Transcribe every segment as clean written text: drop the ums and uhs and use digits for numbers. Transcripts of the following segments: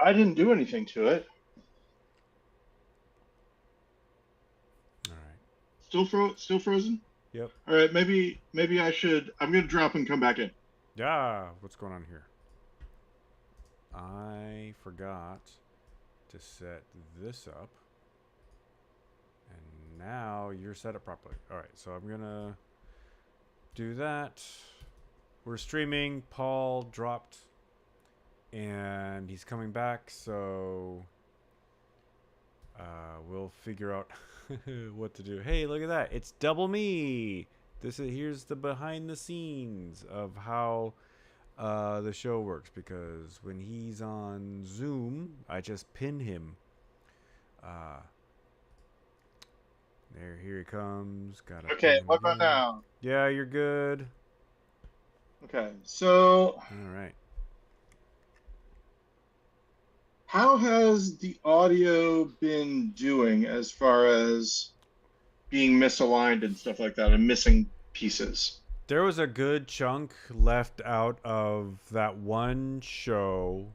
I didn't do anything to it. All right. Still frozen? Yep. All right, maybe I should. I'm gonna drop and come back in. Yeah. What's going on here? I forgot to set this up. And now you're set up properly. All right. So I'm going to do that. We're streaming. Paul dropped and he's coming back. So we'll figure out what to do. Hey, look at that. It's double me. Here's the behind the scenes of how the show works, because when he's on Zoom, I just pin him. Here he comes. Gotta Okay, pin him what about again. now? Yeah, you're good. Okay, so All right. how has the audio been doing as far as being misaligned and stuff like that and missing pieces? There was a good chunk left out of that one show.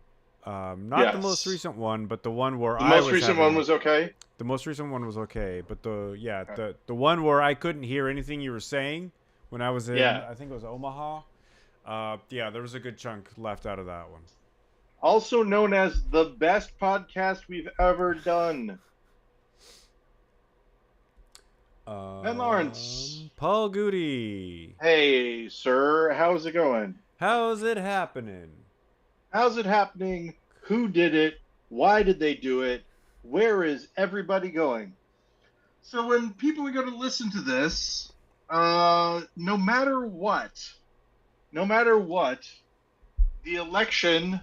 Not the most Yes. recent one, but the one where The I most was recent one having. was okay. The most recent one was okay, but Okay. the one where I couldn't hear anything you were saying when I was in, Yeah. I think it was Omaha. Yeah, there was a good chunk left out of that one. Also known as the best podcast we've ever done. And Lawrence. Paul Goody, Hey, sir, how's it going? how's it happening? How's it happening? Who did it? Why did they do it? Where is everybody going? So when people are going to listen to this, no matter what, the election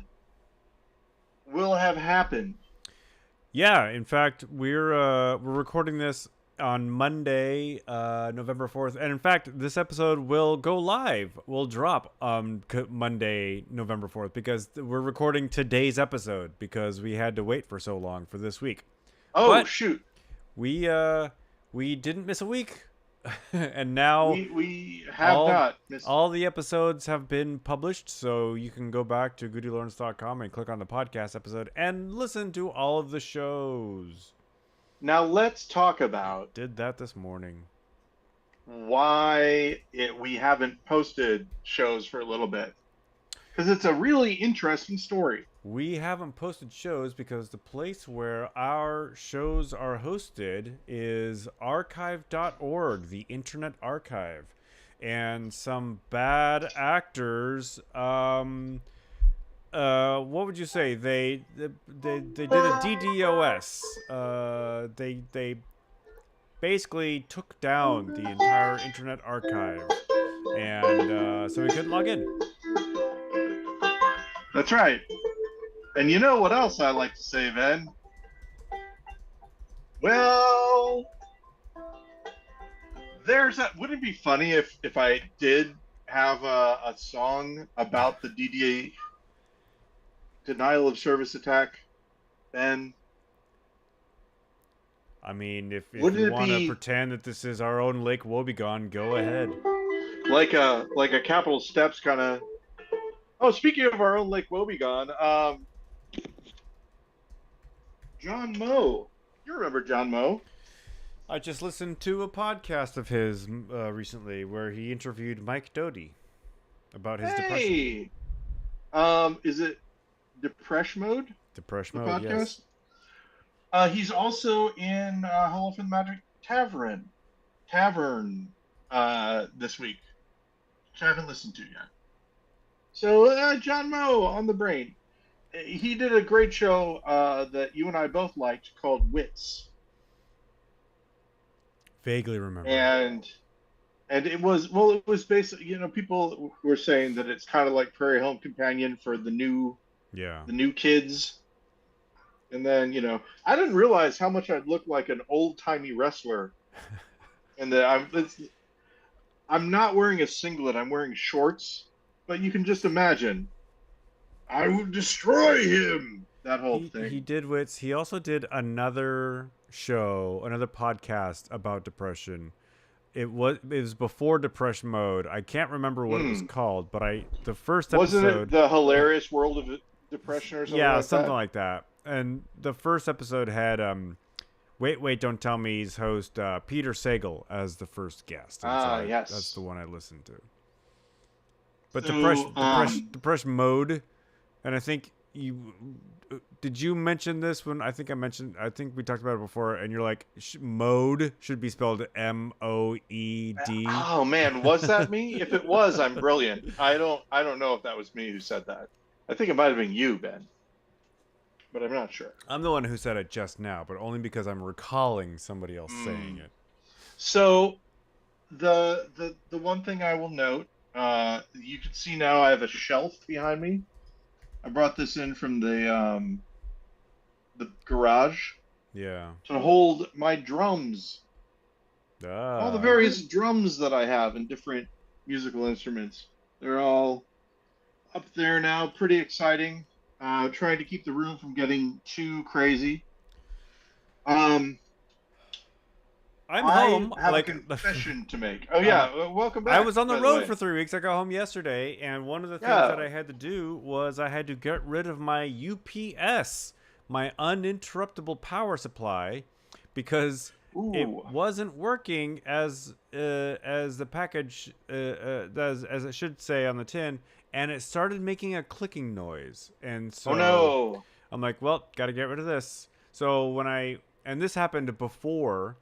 will have happened. Yeah, in fact, we're recording this on Monday, November 4th, and in fact, this episode will go live. Will drop Monday, November 4th, because we're recording today's episode because we had to wait for so long for this week. Oh, But shoot. we didn't miss a week, and now We have all not missed. all the episodes have been published, so you can go back to GudeLaurance.com and click on the podcast episode and listen to all of the shows. Now let's talk about Did that this morning. why we haven't posted shows for a little bit. Because it's a really interesting story. We haven't posted shows because the place where our shows are hosted is archive.org, the Internet Archive. And some bad actors, what would you say? They did a DDoS. They basically took down the entire Internet Archive. And so we couldn't log in. That's right. And you know what else I like to say, Ben? Well, wouldn't it be funny if I did have a song about the DDA denial of service attack, Ben? I mean, if Wouldn't you it want to be pretend that this is our own Lake Wobegon, go ahead. like a Capital Steps kind of? Oh, speaking of our own Lake Wobegon, John Moe. You remember John Moe? I just listened to a podcast of his recently where he interviewed Mike Doty about his depression. Hey, is it Depression Mode? Depression The mode, podcast. yes. He's also in Hall of Fame Magic Tavern this week, which I haven't listened to yet. So John Moe on the brain. He did a great show that you and I both liked called Wits, Vaguely remember. and it was basically, people were saying that it's kind of like Prairie Home Companion for the new Yeah. kids. And then, I didn't realize how much I'd look like an old-timey wrestler. And that I'm not wearing a singlet, I'm wearing shorts. But you can just imagine, I will destroy him. That whole thing. He did Wits. He also did another podcast about depression. It was before Depression Mode. I can't remember what it was called, but the first Wasn't episode. it The Hilarious World of depression or something Yeah, like something that. like that. And the first episode had Wait, Wait, Don't Tell Me's host Peter Sagal as the first guest, and so Ah, that's the yes. one I listened to. But So, depression mode, and I think you did you mention this when I think we talked about it before, and you're like mode should be spelled Moed. oh man, was that me? If it was, I'm brilliant. I don't know if that was me who said that. I think it might have been you, Ben, but I'm not sure. I'm the one who said it just now, but only because I'm recalling somebody else saying Hmm. it. So the one thing I will note, you can see now I have a shelf behind me. I brought this in from the garage Yeah. to hold my drums, all the Ah. various drums that I have in different musical instruments. They're all up there now, pretty exciting. Trying to keep the room from getting too crazy. Um, I'm I home. have a Like, confession to make. Oh yeah, um, welcome I back, was on the by the road way. for 3 weeks. I got home yesterday, and one of the things that Yeah. I had to do was I had to get rid of my UPS, my uninterruptible power supply, because it Ooh. wasn't working as the package as it should say on the tin, and it started making a clicking noise, and Oh so no. I'm like, well, got to get rid of this. So and this happened before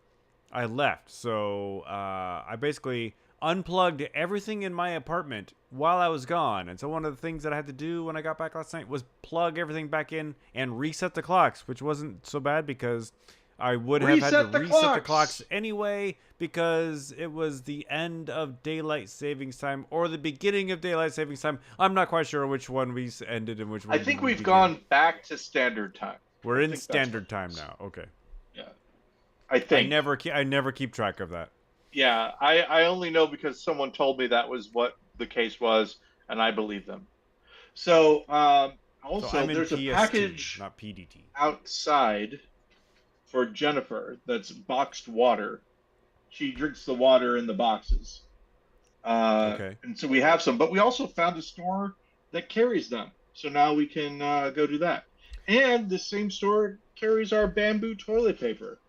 I left. So I basically unplugged everything in my apartment while I was gone. And so one of the things that I had to do when I got back last night was plug everything back in and reset the clocks, which wasn't so bad because I would have had to Reset the reset the clocks clocks. anyway because it was the end of daylight savings time or the beginning of daylight savings time. I'm not quite sure which one we ended and which I one we think we've began. gone back to standard time. We're I in think that's what standard it time is. now. Okay. Yeah. I think. I never keep track of that. Yeah, I only know because someone told me that was what the case was, and I believe them. So, So also, I'm in there's a PST, package not PDT. outside for Jennifer that's boxed water. She drinks the water in the boxes. Okay. And so we have some, but we also found a store that carries them. So now we can go do that. And the same store carries our bamboo toilet paper,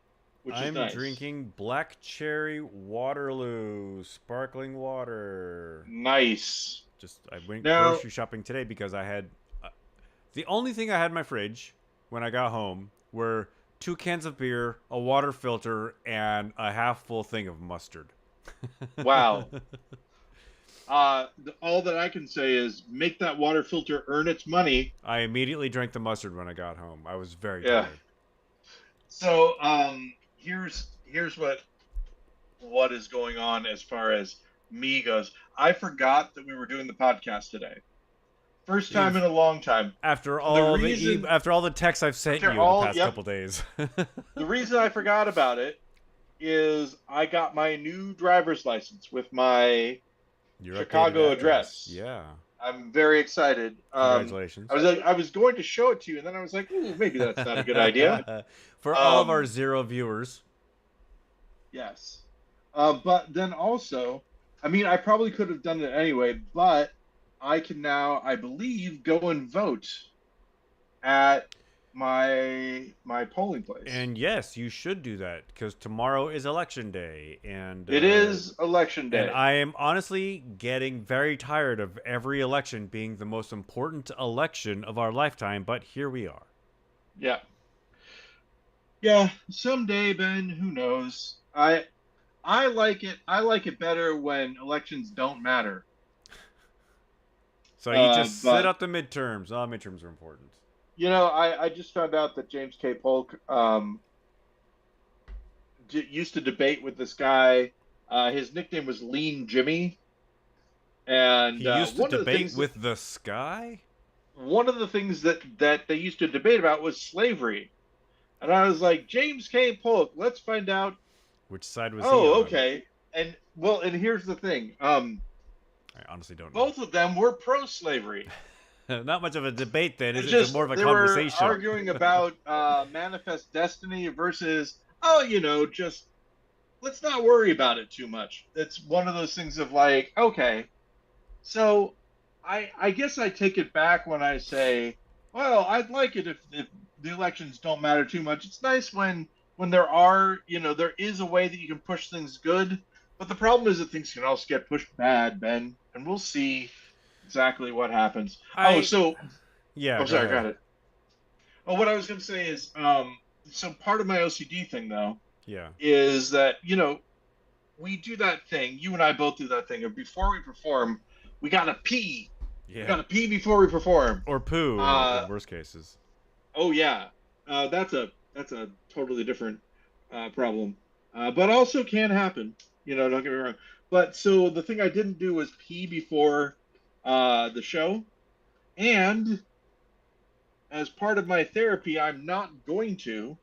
which is I'm nice. drinking Black Cherry Waterloo sparkling water. Nice. Just I went Now, grocery shopping today because I had the only thing I had in my fridge when I got home were 2 cans of beer, a water filter, and a half full thing of mustard. wow. All that I can say is make that water filter earn its money. I immediately drank the mustard when I got home. I was very Yeah. tired. So here's what is going on as far as me goes. I forgot that we were doing the podcast today. First time in a long time. And the reason After all the texts I've sent after you the all, past yep, couple days. the reason I forgot about it is I got my new driver's license with my Your updated Chicago address. address. Yeah. I'm very excited. Congratulations. I was going to show it to you, and then I was like, ooh, maybe that's not a good idea. For all of our Um, 0 viewers. yes. But then also, I mean, I probably could have done it anyway, but I can now, I believe, go and vote at my polling place. And yes, you should do that because tomorrow is election day, It is election and day. I am honestly getting very tired of every election being the most important election of our lifetime. But here we are. Yeah. Yeah, someday, Ben, who knows? I like it. I like it better when elections don't matter. So you just sit But up the midterms. Oh, midterms are important. I just found out that James K. Polk used to debate with this guy. His nickname was Lean Jimmy, and He used to debate with the sky. one of the things that they used to debate about was slavery. And I was like, James K. Polk, let's find out. Which side was he Oh, on? okay. And well, and here's the thing. I honestly don't know. Both of them were pro-slavery. Not much of a debate then, is It's it? It's just more of a they were conversation. arguing about manifest destiny versus, oh, just let's not worry about it too much. It's one of those things of like, okay, so I guess I take it back when I say Well, I'd like it if the elections don't matter too much. It's nice when there are, there is a way that you can push things good, but the problem is that things can also get pushed bad, Ben, and we'll see exactly what happens. Oh, I so Yeah, oh, go sorry, ahead. got it. Oh, what I was going to say is, so part of my OCD thing though Yeah. is that we do that thing. You and I both do that thing. Of before we perform, we gotta pee. We Yeah. gotta pee before we perform. Or poo Uh, in worst cases. oh yeah, that's a totally different problem, but also can happen. Don't get me wrong. But so the thing I didn't do was pee before the show, and as part of my therapy, I'm not going to,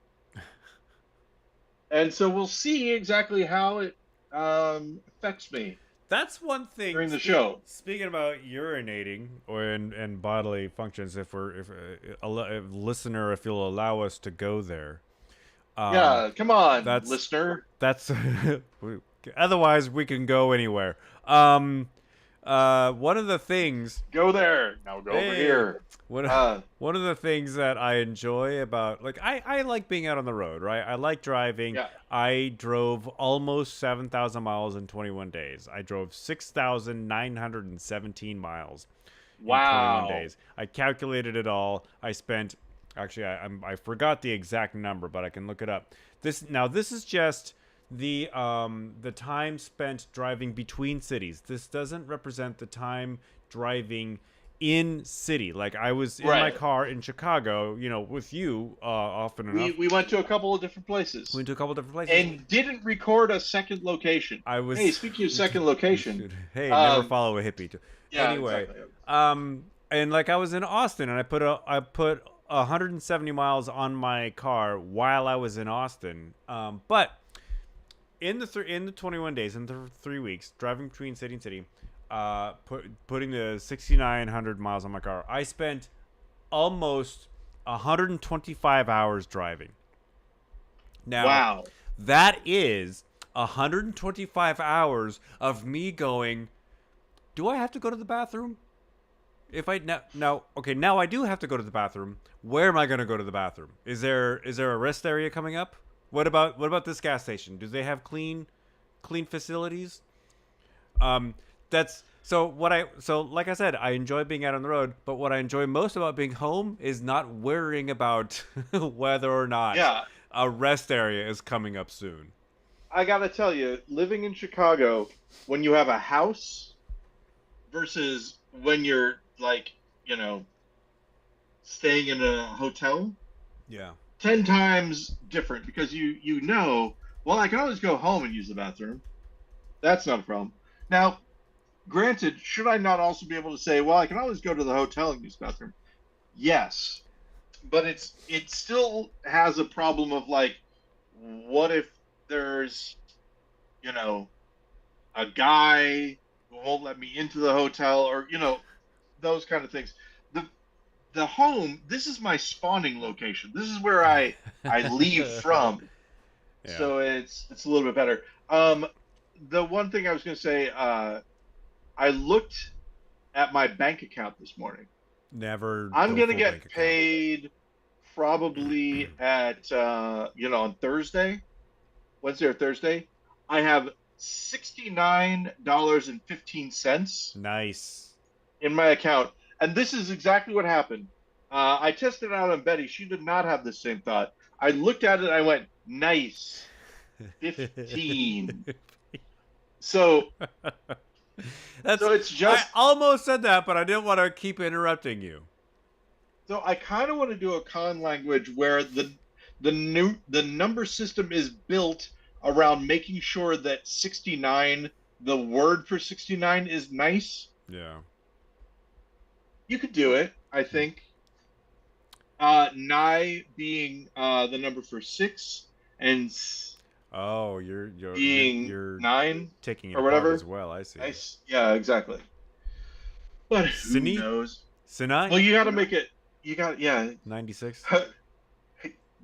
and so we'll see exactly how it affects me That's one thing. during the show. Speaking about urinating or and bodily functions, if listener, if you'll allow us to go there, um, Yeah, come on, that's listener. that's otherwise we can go anywhere. One of the things Go there. Now go over Hey, here. one Uh, one of the things that I enjoy about like I like being out on the road, right? I like driving. yeah. I drove almost 7,000 miles in 21 days. I drove 6,917 miles in 21 Wow. days. I calculated it all. I spent actually I forgot the exact number, but I can look it up. This is just the time spent driving between cities. This doesn't represent the time driving in city. Like I was in my Right. car in Chicago, with you often We enough. we went to a couple of different We places went to a couple different places. and didn't record a second location. I Hey, was speaking of second location, hey, never um, follow a hippie. yeah, Anyway, exactly. and like I was in Austin, and I put 170 miles on my car while I was in Austin. But in the 21 days, in the 3 weeks driving between city and city, putting the 6,900 miles on my car, I spent almost 125 hours driving. Now, Wow. that is 125 hours of me going, do I have to go to the bathroom? If I now okay, now I do have to go to the bathroom. Where am I going to go to the bathroom? Is there a rest area coming up? What about this gas station? Do they have clean facilities? Um, that's so like I said, I enjoy being out on the road, but what I enjoy most about being home is not worrying about whether or not Yeah, a rest area is coming up soon. I gotta tell you, living in Chicago, when you have a house versus when you're like, you know, staying in a hotel, Yeah. 10 times different because well, I can always go home and use the bathroom. That's not a problem. Now, granted, should I not also be able to say, well, I can always go to the hotel and use the bathroom? Yes, but it still has a problem of like, what if there's, you know, a guy who won't let me into the hotel, or those kind of things. The the home, this is my spawning location. This is where I leave from. Yeah. So it's a little bit better. The one thing I was going to say, I looked at my bank account this morning. Never I'm go going to full get bank account. paid probably at on Thursday, Wednesday or Thursday. I have $69.15 Nice. in my account, and this is exactly what happened. I tested it out on Betty. She did not have the same thought. I looked at it. I went, nice, 15. So That's so it's I just almost said that, but I didn't want to keep interrupting you. so I kind of want to do a con language where the number system is built around making sure that 69, the word for 69, is nice. Yeah. You could do it, I think. Nine being the number for six, and Oh, you're being you're nine taking it or apart as whatever. well. I see. Nice. Yeah, exactly. But who Cine knows? Sinai Well, you got to make it. You got yeah. 96.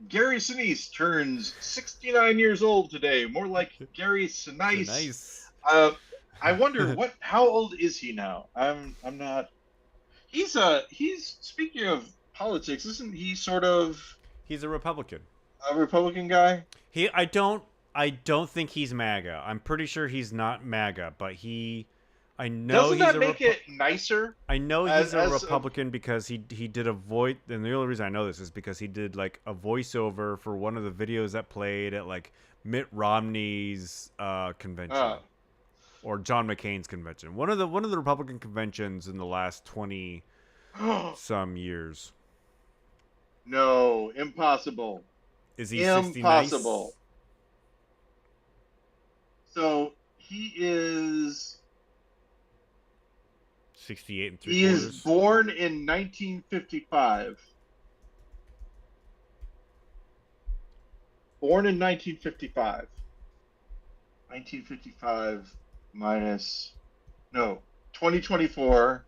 Gary Sinise turns 69 years old today. More like Gary Sinise. Sinise. Uh, I wonder how old is he now? I'm not. He's speaking of politics. Isn't he sort of He's a Republican. a Republican guy? I don't think he's MAGA. I'm pretty sure he's not MAGA, but I know Doesn't he's that a make it nicer? I know he's As a as a, Republican because he did a voice, and the only reason I know this is because he did like a voiceover for one of the videos that played at like Mitt Romney's convention uh, or John McCain's convention. One of the Republican conventions in the last 20 some years. no, impossible, Is he 60 impossible. nice? So is 68 and three he is quarters. born in 1955. Born in 1955. 1955 minus no 2024.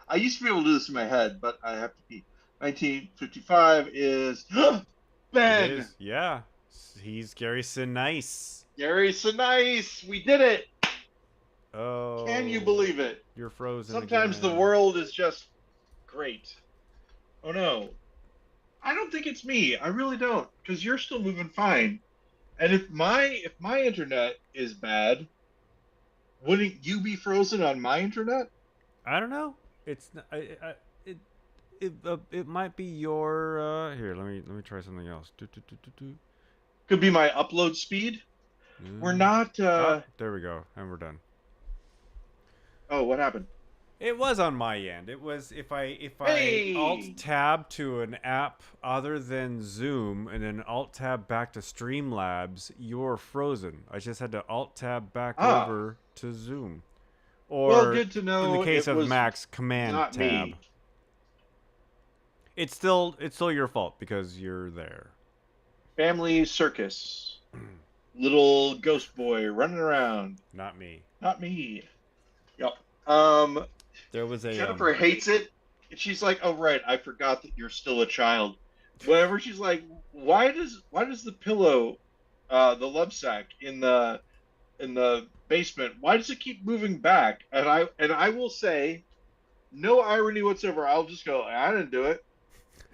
I used to be able to do this in my head, but I have to pee. 1955 is It Ben. is. Yeah. He's Gary Sinise. Gary Sinise. We did it. Can you Oh, believe it? you're frozen Sometimes the again. world is just great. Oh no. I don't think it's me. I really don't, because you're still moving fine. And if my internet is bad, wouldn't you be frozen on my internet? I don't know. It's it might be your here. Let me try something else. Could be my upload speed. We're Mm. not. Oh, there we go, and we're done. Oh, what happened? It was on my end. It was if I alt Hey! tab to an app other than Zoom and then alt tab back to Streamlabs, you're frozen. I just had to alt tab back Ah, over to Zoom. well, Or good to in the know case it of was Max, Command not tab. me. It's still your fault because you're there. Family circus. Little ghost boy running around. Not me. Not me. Yep. Um, There was a Jennifer hates it. She's like, "Oh right, I forgot that you're still a child." Whenever she's like, "Why does the pillow, the love sack in the basement, why does it keep moving back?" And I will say, no irony whatsoever. I'll just go, "I didn't do it."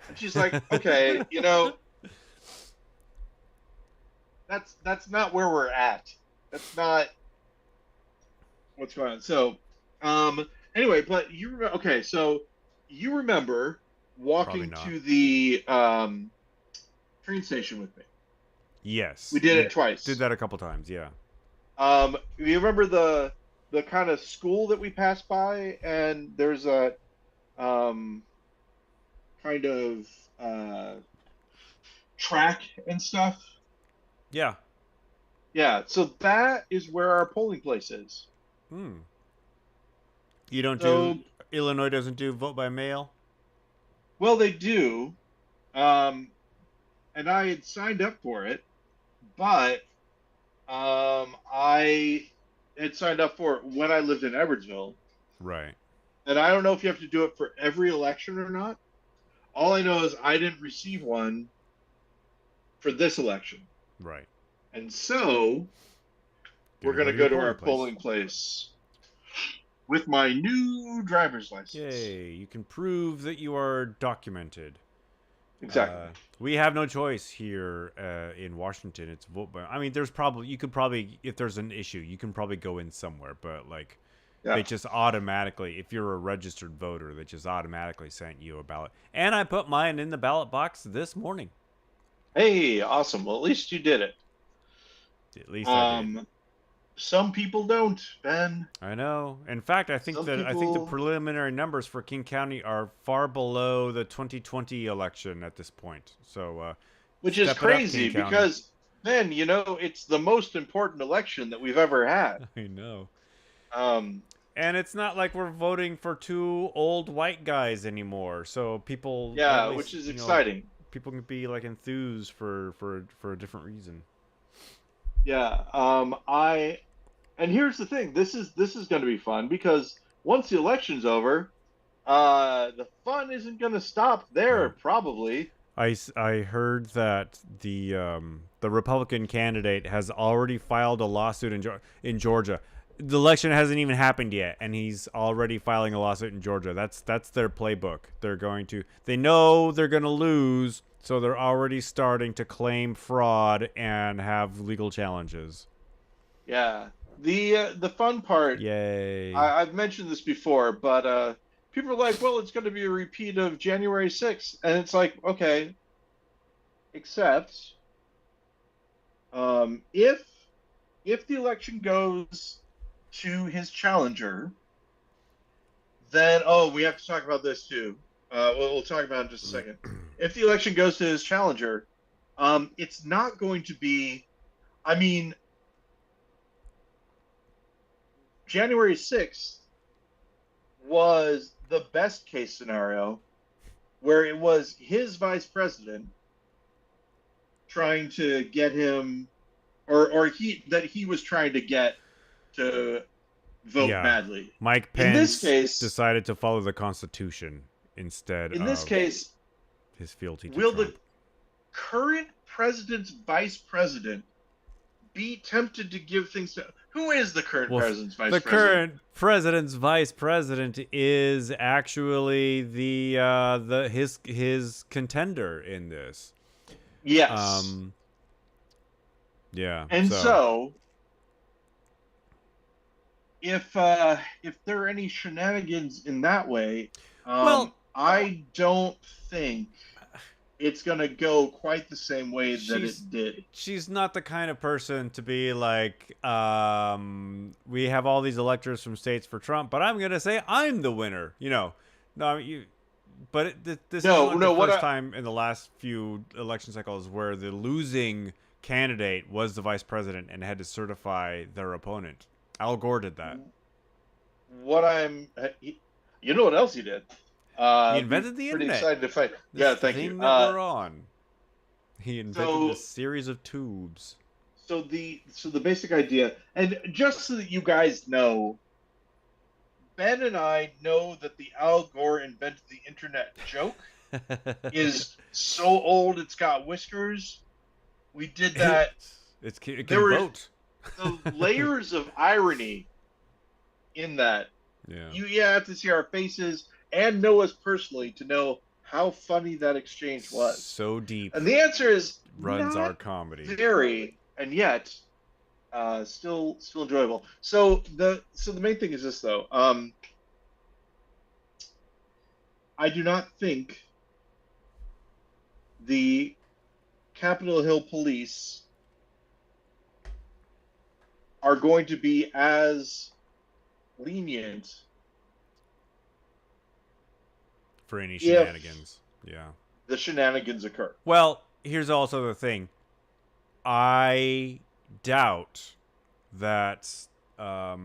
And she's like, "Okay, that's not where we're at. That's not what's going on." So, anyway, but you remember? Okay, so you remember probably walking not. to the train station with me? We Yes, did we it did twice. that a couple times. Yeah. You remember the kind of school that we passed by, and there's a um, kind of uh, track and stuff. Yeah. Yeah, so that is where our polling place is. Hmm. You don't do So, Illinois doesn't do vote by mail? well, they do, um, and I had signed up for it, but I had signed up for it when I lived in Edwardsville, Right. and I don't know if you have to do it for every election or not. All I know is I didn't receive one for this election, Right. and so we're Gonna going go to to your go to our polling place. polling place with my new driver's license. Yay! You can prove that you are documented. Exactly. We have no choice here in Washington. It's vote by. I mean, you could probably, if there's an issue, you can probably go in somewhere, but like they Yeah. just automatically, if you're a registered voter, they just automatically sent you a ballot. And I put mine in the ballot box this morning. Hey, awesome. Well, at least you did it. At least I did. Um, some people don't, Ben. I know. In fact, Some I think the people, preliminary numbers for King County are far below the 2020 election at this point. So which is step it up, crazy King County. because Ben, it's the most important election that we've ever had. I know. Um, And it's not like we're voting for two old white guys anymore. So people at yeah, which least is exciting. people can be like enthused for a different reason. Yeah. And here's the thing. This is going to be fun because once the election's over, the fun isn't going to stop there. No. Probably. I heard that the Republican candidate has already filed a lawsuit in Georgia. The election hasn't even happened yet, and he's already filing a lawsuit in Georgia. That's their playbook. They know they're going to lose, so they're already starting to claim fraud and have legal challenges. Yeah. The fun part, Yay. I've mentioned this before, but people are like, well, it's going to be a repeat of January 6th. And it's like, okay, except if the election goes to his challenger, then we have to talk about this too. We'll talk about it in just a second. If the election goes to his challenger, it's not going to be. I mean, January 6th was the best case scenario, where it was his vice president trying to get him, or he was trying to get to vote Yeah. badly. Mike In this Pence case, decided to follow the Constitution instead in this of case, his fealty to will the Trump. current president's vice president be tempted to give things to who is the current Well, president's vice the president? current president's vice president is actually his contender in this. Yes. Yeah. And So, so if there are any shenanigans in that way, well, I don't think it's gonna go quite the same way that she's it did. she's not the kind of person to be like, we have all these electors from states for Trump, but I'm gonna say I'm the winner. No, but this is No, not the no. first time in the last few election cycles where the losing candidate was the vice president and had to certify their opponent. Al Gore did that. What I'm, you know what else he did? He Be invented the pretty internet. excited to fight. This Yeah, thank you. thing that we're on. He invented a So series of tubes. the basic idea, and just so that you guys know, Ben and I know that the Al Gore invented the internet joke is so old it's got whiskers. We did that. It can There were vote. the layers of irony in that. Yeah. You have to see our faces and know us personally to know how funny that exchange was. So deep And the answer is runs not our comedy. very, and yet still enjoyable. So the main thing is this though. I do not think the Capitol Hill police are going to be as lenient For any if shenanigans. Yeah. the shenanigans occur. Well, here's also the thing. I doubt that the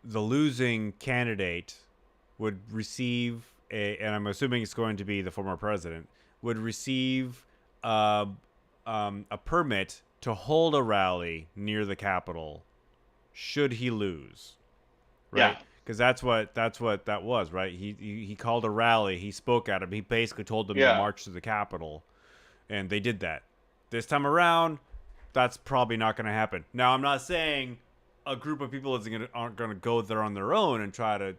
losing candidate would receive and I'm assuming it's going to be the former president, would receive a permit to hold a rally near the Capitol should he lose. Right? Yeah. Because that's what that was, right? He called a rally. He spoke at him. He basically told them to Yeah. march to the Capitol, and they did that. This time around, that's probably not going to happen. Now, I'm not saying a group of people aren't going to go there on their own and try to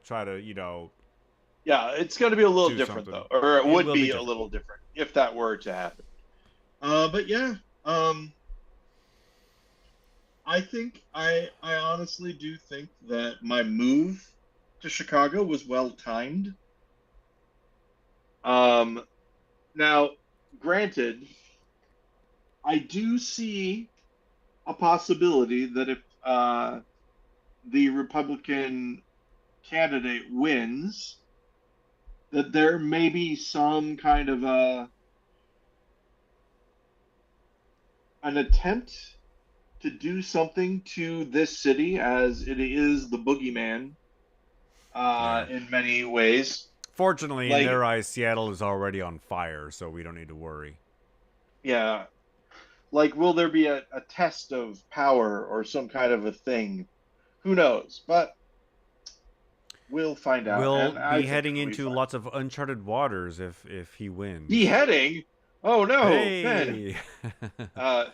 Yeah, it's going to be a little do different something. though, or it would will be be a different. little different if that were to happen. But yeah, I honestly do think that my move to Chicago was well timed. Now, granted, I do see a possibility that if the Republican candidate wins, that there may be some kind of an attempt to do something to this city as it is the boogeyman in many ways. Fortunately, in Like, their eyes, Seattle is already on fire, so we don't need to worry. yeah, like, will there be a test of power or some kind of a thing? Who knows? But we'll find out, We'll and I be think heading it'll be into fun. lots of uncharted waters if he wins. Beheading? Oh no, Ben. Hey. Uh,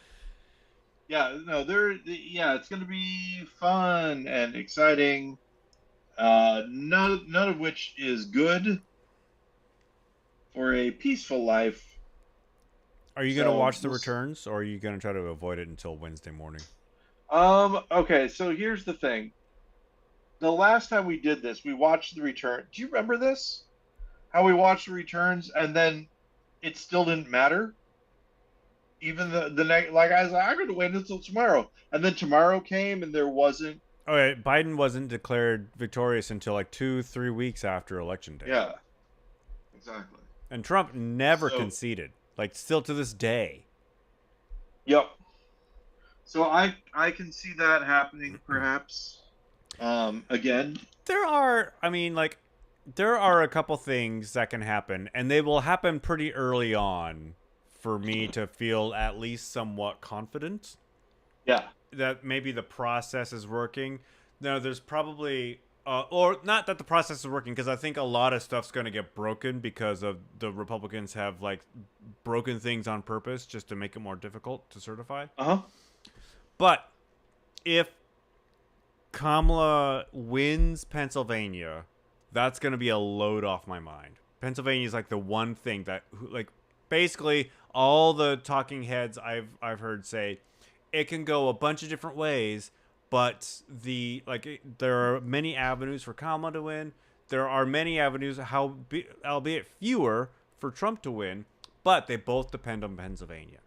Yeah, no, yeah, it's going to be fun and exciting. None of which is good for a peaceful life. Are you gonna So watch the we'll. returns, or are you gonna try to avoid it until Wednesday morning? Okay, so here's the thing. The last time we did this, we watched the return. Do you remember this? How we watched the returns and then it still didn't matter? Even the next, like I was like, I'm going to wait until tomorrow, and then tomorrow came and there wasn't. Oh, yeah, Biden wasn't declared victorious until like 2, 3 weeks after election day, Yeah, exactly. and Trump never So, conceded. Like still to this day. yep. So I can see that happening perhaps again. There are, I mean, like, there are a couple things that can happen, and they will happen pretty early on for me to feel at least somewhat confident Yeah. that maybe the process is working. No, there's probably, or not that the process is working, because I think a lot of stuff's going to get broken because of the Republicans have like broken things on purpose just to make it more difficult to certify. Uh-huh. But if Kamala wins Pennsylvania, that's going to be a load off my mind. Pennsylvania is like the one thing that, like, basically all the talking heads I've heard say it can go a bunch of different ways, but there are many avenues for Kamala to win. There are many avenues, albeit fewer, for Trump to win, but they both depend on Pennsylvania.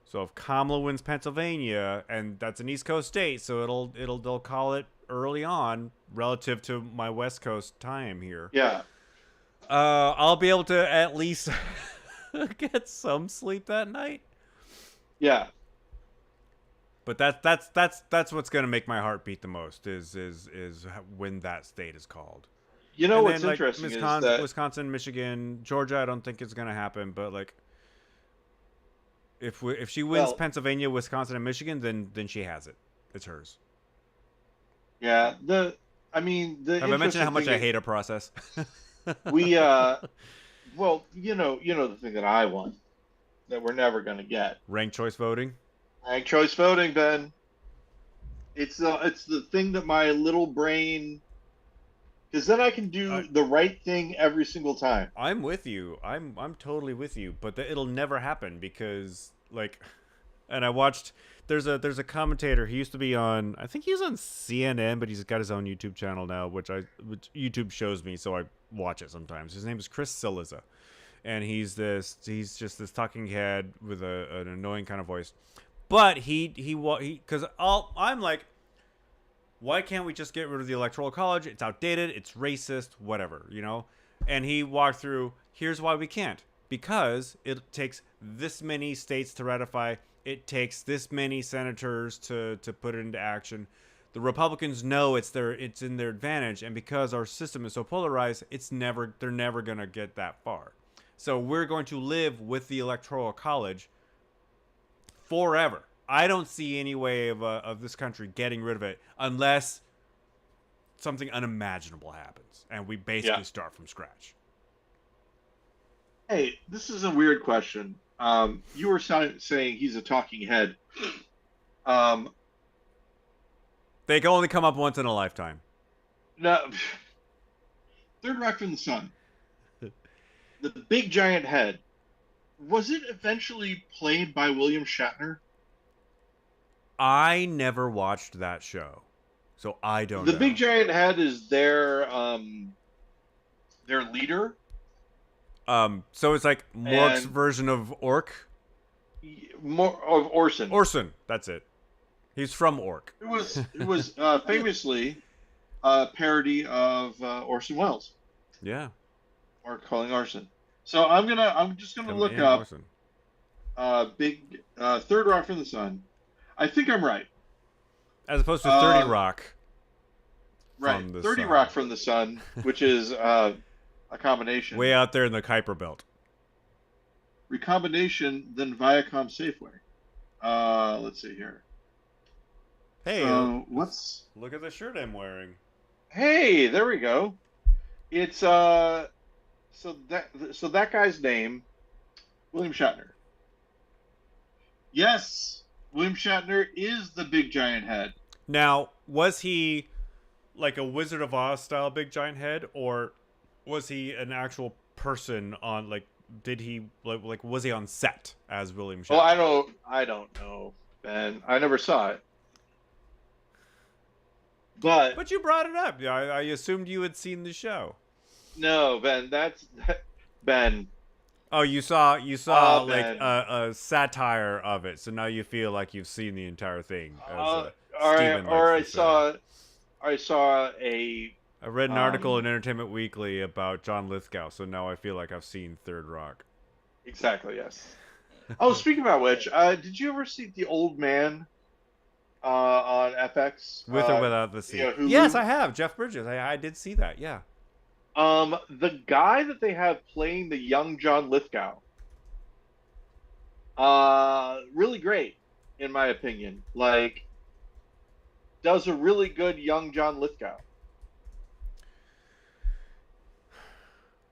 So if Kamala wins Pennsylvania, and that's an East Coast state, so they'll call it early on relative to my West Coast time here. Yeah. I'll be able to at least get some sleep that night. Yeah. But that's what's gonna make my heart beat the most is when that state is called. You know And what's then like interesting is that Wisconsin, Michigan, Georgia, I don't think it's gonna happen. But like if she wins well, Pennsylvania, Wisconsin, and Michigan, then she has it. It's hers. yeah, the I mean the Have I mentioned how interesting much thing I is hate a process? we well, you know the thing that I want that we're never going to get. Ranked choice voting. Ranked choice voting, Ben. It's the thing that my little brain, because then I can I, do the right thing every single time. I'm with you. I'm totally with you. But it'll never happen because like, and I watched. There's a commentator. He used to be on. I think he was on CNN, but he's got his own YouTube channel now, which YouTube shows me, so I watch it sometimes. His name is Chris Siliza, and he's just this talking head with an annoying kind of voice. But he because I'm like, why can't we just get rid of the electoral college? It's outdated, it's racist, whatever, you know? And he walked through, here's why we can't. Because it takes this many states to ratify, it takes this many senators to put it into action. The Republicans know it's in their advantage, and because our system is so polarized, they're never gonna get that far. So we're going to live with the electoral college forever. I don't see any way of this country getting rid of it unless something unimaginable happens and we Yeah. basically start from scratch. Hey, this is a weird question. You were saying he's a talking head. Um, They can only come up once in a lifetime. no, Third Rock from the Sun, the big giant head. Was it eventually played by William Shatner? I never watched that show, so I don't The big know. giant head is their leader, So it's like Mork's and version of Orc. more of Orson. Orson, that's it. He's from Orc. It was famously a parody of Orson Welles Yeah, or Calling Orson. So I'm just gonna coming look in up Orson. big Third Rock from the Sun. I think I'm right. As opposed to 30 Uh, Rock right, from the 30 sun. Rock from the Sun, which is a Way combination, out there in the Kuiper Belt. recombination, then Viacom Safeway. Let's see here. Hey, So what's look at the shirt I'm wearing. Hey, there we go. It's so that guy's name, William Shatner. Yes. William Shatner is the big giant head. Now, was he like a Wizard of Oz style big giant head, or was he an actual person on like? Did he like was he on set as William Well, Shatner? I don't know, Ben. I never saw it, but But you brought it up. Yeah, I assumed you had seen the show. no, Ben. Ben. Oh, you saw like Ben. a satire of it, so now you feel like you've seen the entire thing, as Uh, Steven likes or to say. I saw a I read an article in um Entertainment Weekly about John Lithgow, so now I feel like I've seen Third Rock. exactly, yes. Oh, speaking about which, did you ever see The Old Man on FX? With or without the C. Yes, Hulu. I have. Jeff Bridges. I did see that. Yeah. The guy that they have playing the young John Lithgow, really great in my opinion. Like, does a really good young John Lithgow.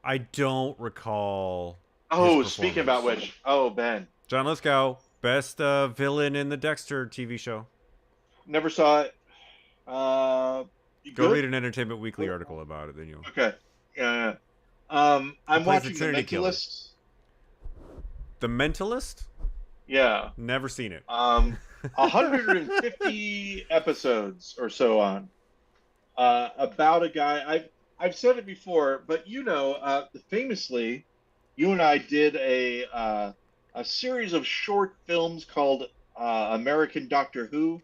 I don't recall his Oh, speaking about performance. which, oh Ben, John Lithgow, best villain in the Dexter TV show. never saw it. You Go read good? an Entertainment Weekly article about it, then you'll. Okay. Yeah. He I'm plays the watching The Trinity Killer. Mentalist. The Mentalist? Yeah. Never seen it. 150 episodes or so on about a guy. I've said it before, but famously, you and I did a series of short films called American Doctor Who,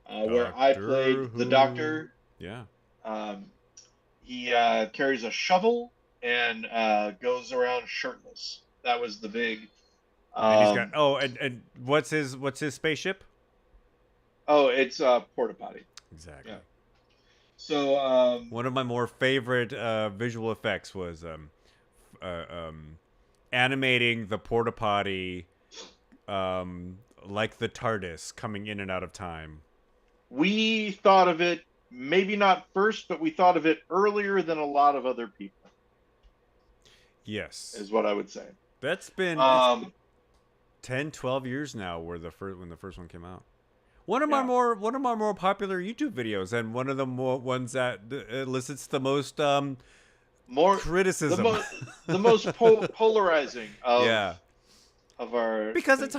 where I Doctor played the Who. Doctor. Yeah. Um, he carries a shovel and goes around shirtless. That was the big. And he's got Um, and what's his spaceship? oh, it's porta potty. Exactly. Yeah. So One of my more favorite visual effects was uh, um, animating the porta potty like the TARDIS coming in and out of time. we thought of it maybe not first, but we thought of it earlier than a lot of other people, Yes. is what I would say. That's been it's Um, 10, 12 years now where the first when the first one came out. yeah. One of my more popular YouTube videos, and one of the more ones that elicits the most More the criticism. most the most polarizing Yeah, of our because things.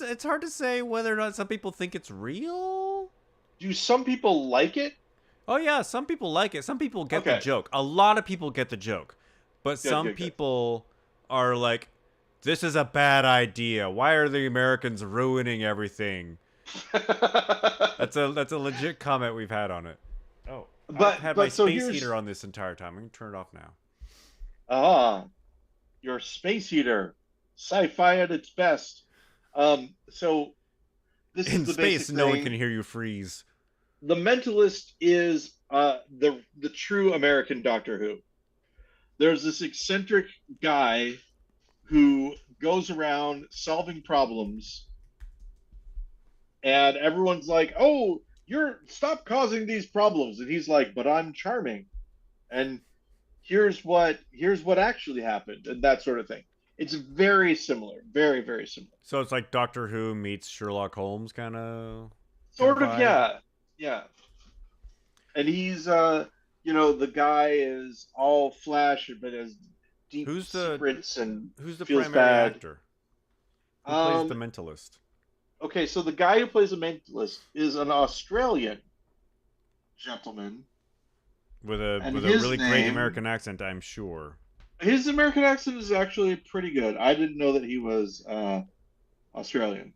it's hard to say whether or not some people think it's real. Do some people like it? Oh yeah, some people like it. Some people get the Okay, joke. A lot of people get the joke, but good, some good, good. people are like, "This is a bad idea. Why are the Americans ruining everything?" That's a legit comment we've had on it. Oh, I've had my so space here's heater on this entire time. I'm gonna turn it off now. ah your space heater, sci-fi at its best. So this is In the basic space, no one can thing. hear you freeze. The Mentalist is the true American Doctor Who. There's this eccentric guy who goes around solving problems, and everyone's like, "Oh, you're stop causing these problems," and he's like, "But I'm charming, and here's what actually happened," and that sort of thing. It's very similar, very very similar. So it's like Doctor Who meets Sherlock Holmes kind of Sort of, vibe. yeah, yeah. And he's the guy is all flash but has deep Who's the secrets and who's the feels primary bad. actor? Who plays the um mentalist? okay, so the guy who plays the mentalist is an Australian gentleman, and With a his really great name American accent, I'm sure. his American accent is actually pretty good. I didn't know that he was Australian.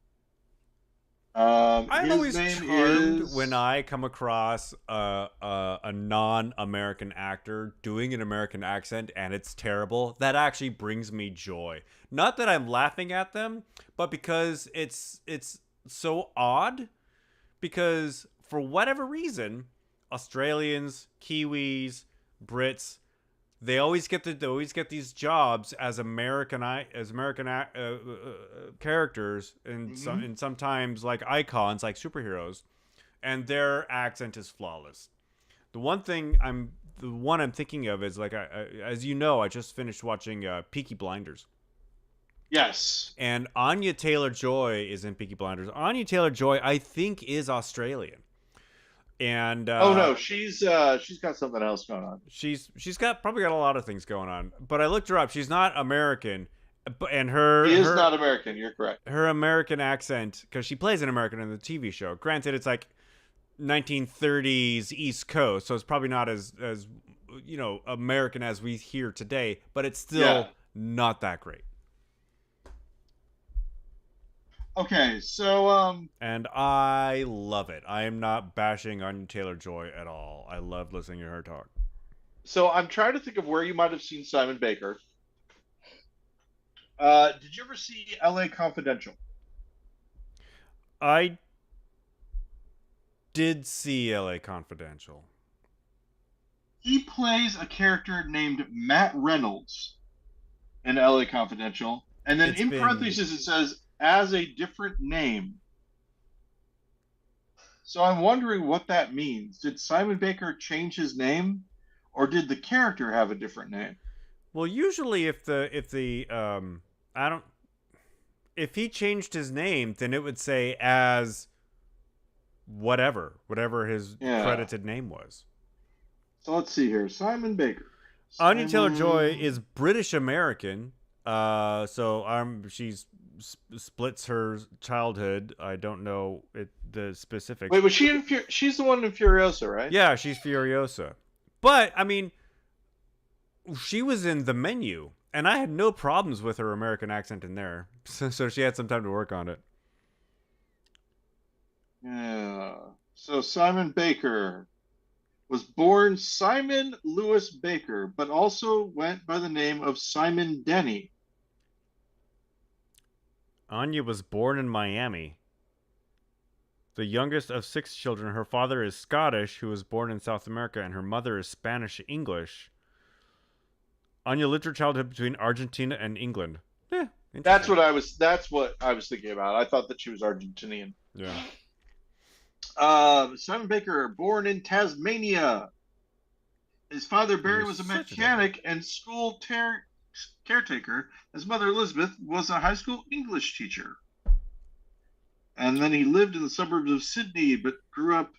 I'm His always name charmed when is I come across a non-American actor doing an American accent and it's terrible. That actually brings me joy. Not that I'm laughing at them, but because it's so odd. Because for whatever reason, Australians, Kiwis, Brits, they always get these jobs as characters mhm. and sometimes like icons like superheroes, and their accent is flawless. The one I'm thinking of is like as you know, I just finished watching Peaky Blinders. Yes. And Anya Taylor-Joy is in Peaky Blinders. Anya Taylor-Joy, I think, is Australian, and Oh no, she's got something else going on. she's got probably got a lot of things going on. But I looked her up. She's not American, and She is not American. You're correct. her American accent, because she plays an American in the TV show. Granted, it's like 1930s East Coast, so it's probably not as American as we hear today, but it's Yeah. still not that great. Okay, so And I love it. I am not bashing Anya Taylor Joy at all. I love listening to her talk. I'm trying to think of where you might have seen Simon Baker. Did you ever see L.A. Confidential? I did see LA Confidential. He plays a character named Matt Reynolds in L.A. Confidential, and then It's in been parentheses it says as a different name. So I'm wondering what that means. Did Simon Baker change his name, or did the character have a different name? well, usually if the I don't if he changed his name, then it would say as whatever his Yeah. credited name was. So let's see here. Simon Baker. Anya Taylor Joy Simon. is British American. So she's splits her childhood. I don't know the specifics. Wait, was she in? She's the one in Furiosa, right? Yeah, she's Furiosa. But I mean, she was in The Menu, and I had no problems with her American accent in there. So she had some time to work on it. Yeah. So Simon Baker was born Simon Lewis Baker, but also went by the name of Simon Denny. Anya was born in Miami. The youngest of six children, her father is Scottish, who was born in South America, and her mother is Spanish English. Anya lived her childhood between Argentina and England. Yeah, That's interesting. what I was. That's what I was thinking about. I thought that she was Argentinian. Yeah. Simon Baker, born in Tasmania. His father Barry You're was a such a dumbass. mechanic and caretaker. His mother Elizabeth was a high school English teacher. And then he lived in the suburbs of Sydney, but grew up.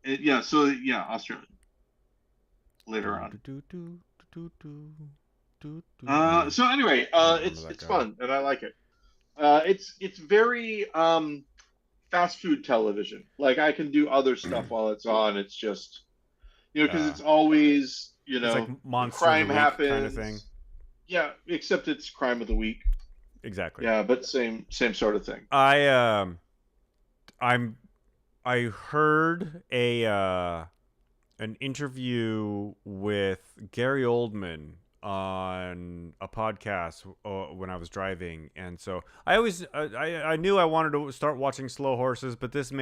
Yeah, so yeah, Australia later Do on. do do do do do do. Yeah, So anyway, I remember it's that it's guy. fun and I like it. It's very fast food television. Like I can do other stuff while it's on. It's just because Uh, it's always it's like a Monster of the crime Week kind of thing. happens. Yeah, except it's crime of the week. Exactly. Yeah, but same sort of thing. I I'm I heard a an interview with Gary Oldman on a podcast when I was driving, and so I always I knew I wanted to start watching Slow Horses, but this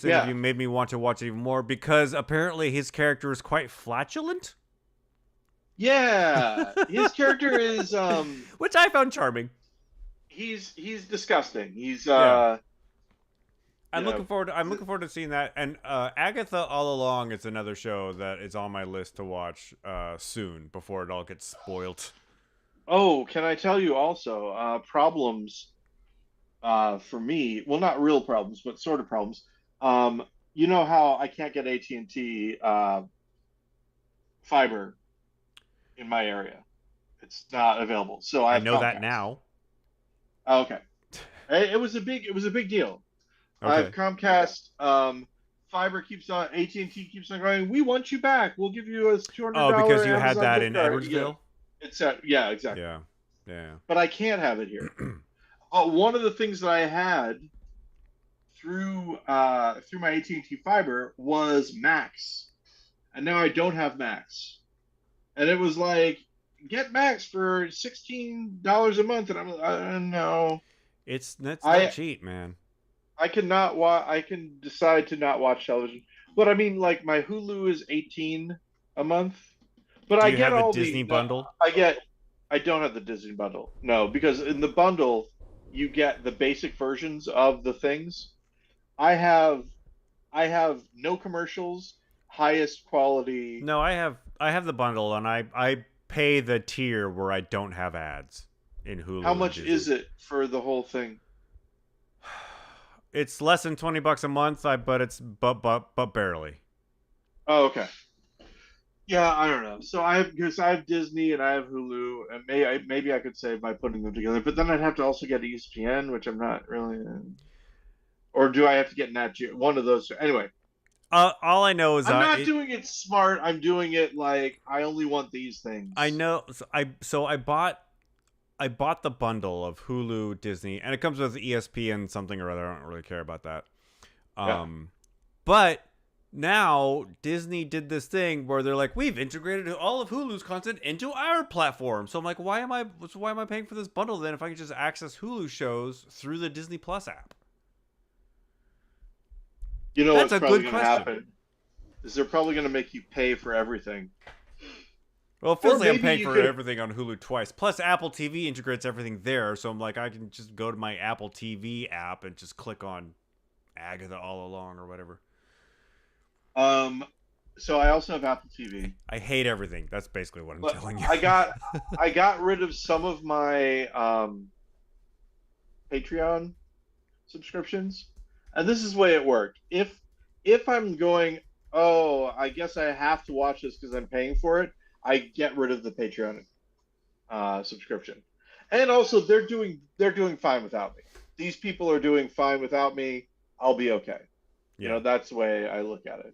Yeah, interview made me want to watch it even more because apparently his character is quite flatulent, yeah. His character is which I found charming. he's disgusting. He's Yeah. you know I'm looking forward to seeing that. And Agatha All Along is another show that is on my list to watch soon before it all gets spoiled. oh, can I tell you also problems for me? Well, not real problems, but sort of problems. Um, you know how I can't get AT&T fiber in my area. It's not available. So I I have know that Comcast. now. Oh, okay. It was a big deal. I have Okay. Comcast. Fiber keeps on AT&T keeps on going. We want you back. We'll give you a two hundred Oh, because dollar you had Amazon that gift in card. Edwardsville? It's yeah, exactly. Yeah. Yeah. But I can't have it here. One of the things that I had through my AT&T fiber was Max, and now I don't have Max. And it was like get Max for $16 a month, and no. That's not I cheap, man. I cannot watch. I can decide to not watch television, but I mean, like my Hulu is 18 a month, but Do I you get have the all Disney the bundle? I get. I don't have the Disney bundle, no, because in the bundle you get the basic versions of the things. I have I have no commercials, highest quality. No, I have the bundle and I pay the tier where I don't have ads. in How Hulu and much Disney. is it for the whole thing? It's less than $20 a month, but it's but barely. Oh, okay. Yeah, I don't know. So I have because I have Disney and I have Hulu, and maybe I could save by putting them together, but then I'd have to also get ESPN, which I'm not really. Or do I have to get Nat Geo? One of those. Anyway, All I know is I'm not it. doing it smart. I'm doing it like I only want these I things. know. I bought the bundle of Hulu, Disney, and it comes with ESPN something or other. I don't really care about that. Yeah. But now Disney did this thing where they're like, we've integrated all of Hulu's content into our platform. So I'm like, why am I paying for this bundle then if I can just access Hulu shows through the Disney Plus app? You know That's what's a probably good going to question. happen is they're probably going to make you pay for everything, Well, it or feels like I'm maybe paying you for could. everything on Hulu twice. Plus, Apple TV integrates everything there, so I'm like, I can just go to my Apple TV app and just click on Agatha all along or whatever. Um, so I also have Apple TV, I hate everything. That's basically what I'm but telling you. I got rid of some of my Patreon subscriptions, and this is the way it worked. If I'm going, oh, I guess I have to watch this because I'm paying for it. I get rid of the Patreon subscription, and also they're doing fine without me. These people are doing fine without me. I'll be okay. Yeah. That's the way I look at it.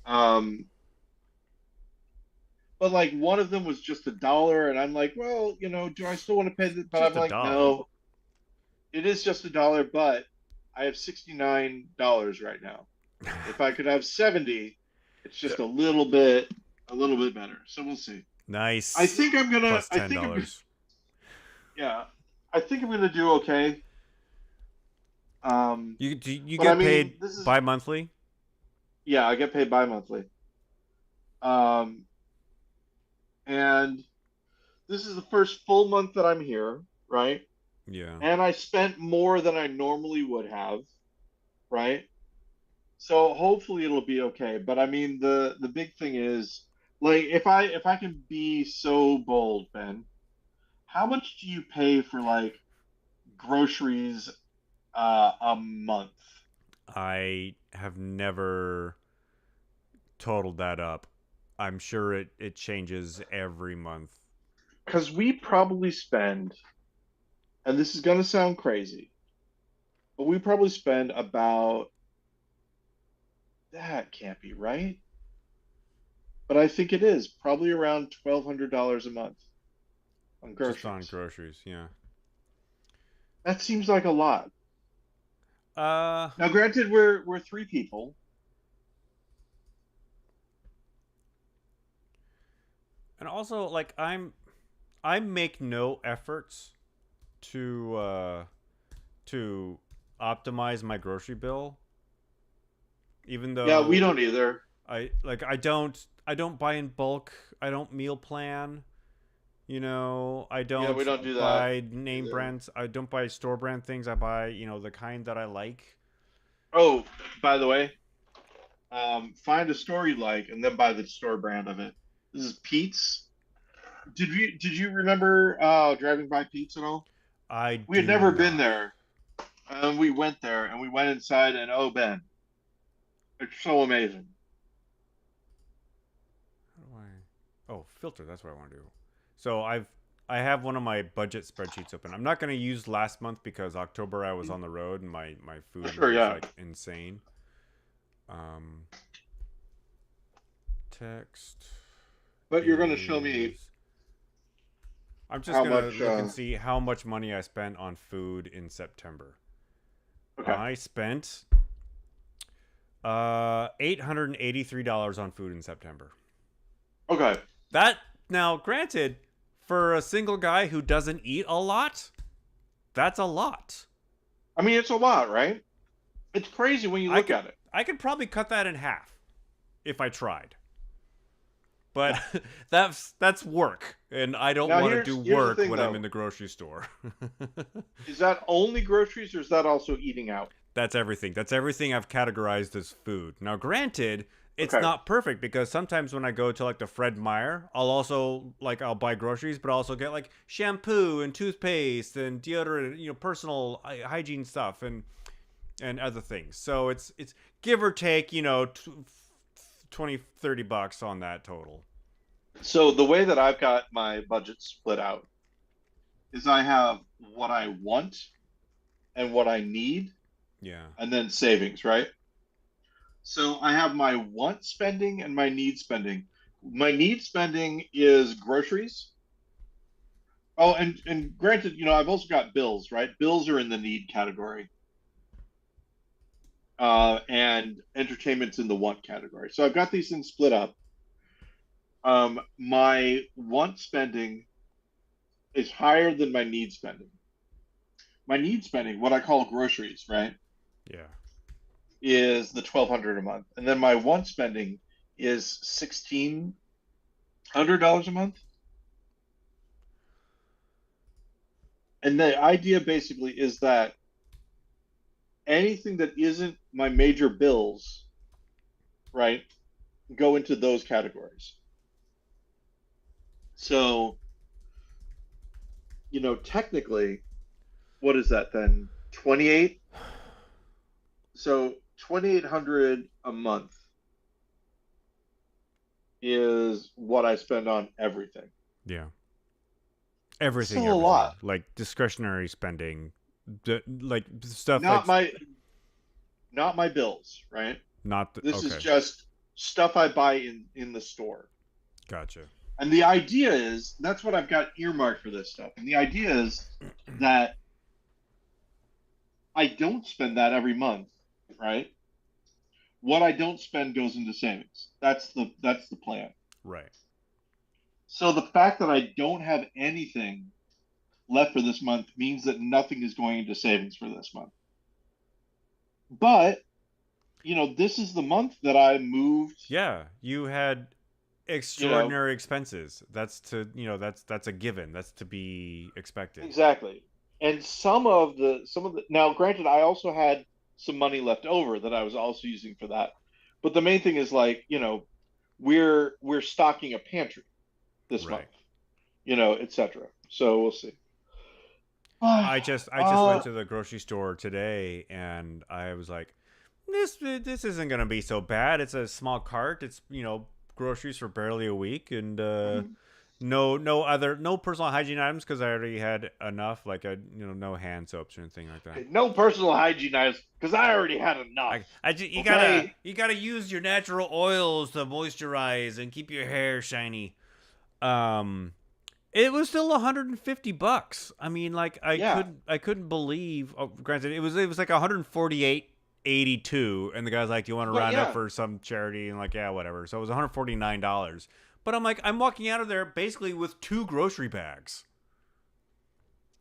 Um, but like one of them was just $1, and I'm like, well, do I still want to pay that? But I'm Just a like, dollar. no, it is just $1, but I have $69 right now. If I could have 70, it's just a little bit better. So we'll see. I Nice. think I'm gonna. Plus I ten think I'm. dollars. Yeah, I think I'm gonna do okay. You But I get mean, paid this is bi-monthly? yeah. I get paid bi-monthly. Um, and this is the first full month that I'm here, right? Yeah. And I spent more than I normally would have, right? So hopefully it'll be okay. But I mean, the big thing is like if I can be so bold, Ben, how much do you pay for like groceries a month? I have never totaled that up. I'm sure it changes every month. Because we probably spend, and this is gonna sound crazy, but we probably spend about that can't be right, but I think it is probably around $1,200 a month on Just on groceries. groceries, yeah. That seems like a lot. Uh Now, granted, we're three people. and also like I make no efforts to to optimize my grocery bill even Yeah, we though don't either. I don't buy in bulk. I don't meal plan. I Yeah, we don't don't do that buy name either. brands. I don't buy store brand things. I buy, the kind that I like. Oh, by the way, find a store you like and then buy the store brand of it. This is Pete's. Did you remember driving by Pete's at all? I We had do never been not. there, and we went there and we went inside and oh Ben, it's so amazing. How do I? Oh, filter. That's what I want to do. So I have one of my budget spreadsheets open. I'm not going to use last month because October I was on the road and my food Sure, was yeah. like insane. Um, text But you're gonna show me is. I'm just how gonna much. look and see how much money I spent on food in September. Okay, I spent $883 on food in September. okay. That now, granted, for a single guy who doesn't eat a lot, that's a lot. I mean, it's a lot, right? It's crazy when you I look could at it. I could probably cut that in half if I tried. But Yeah. that's work, and I don't Now want to here's do here's the work thing when I'm in though. the grocery store. Is that only groceries or is that also eating out? That's everything. That's everything I've categorized as food. Now, granted, it's Okay. not perfect because sometimes when I go to like the Fred Meyer, I'll also like I'll buy groceries, but I'll also get like shampoo and toothpaste and deodorant, personal hygiene stuff and other things. So it's give or take, 20 $30 on that total. So the way that I've got my budget split out is I have what I want and what I need, Yeah. and then savings, right? So I have my want spending and my need spending. My need spending is groceries. Oh, and granted, I've also got bills, right? Bills are in the need category, and entertainment's in the want category. So I've got these things split up. My want spending is higher than my need spending. My need spending, what I call groceries, right, Yeah. is the 1,200 a month, and then my want spending is $1,600 a month. And the idea basically is that anything that isn't my major bills, right, go into those categories. So, technically, what is that then? 28? So 2,800 a month is what I spend on everything. Yeah. It's Everything, still a everything. lot. Like discretionary spending, like stuff like Not my not my bills, right? not This is okay. just stuff I buy in the store. Gotcha. And the idea is that's what I've got earmarked for this stuff. And the idea is that I don't spend that every month, right? What I don't spend goes into savings. That's the plan. Right. So the fact that I don't have anything left for this month means that nothing is going into savings for this month. But, this is the month that I moved, Yeah, you had you know, extraordinary expenses. That's a given. That's to be expected. exactly. And some of the now granted I also had some money left over that I was also using for that. But the main thing is like, we're stocking a pantry this month, Right. etc. So we'll see. I just went to the grocery store today and I was like, this isn't gonna be so bad. It's a small cart. It's groceries for barely a week and no personal hygiene items because I already had enough. Like no hand soaps or anything like that. No personal hygiene items because I already had enough. You gotta Okay. you gotta use your natural oils to moisturize and keep your hair shiny. Um, it was still $150. I mean, like Yeah. I couldn't believe. Oh, granted, it was like 148.82, and the guy's like, "Do you want to But round up yeah, for some charity?" And like, yeah, whatever. So it was $149. But I'm like, I'm walking out of there basically with two grocery bags.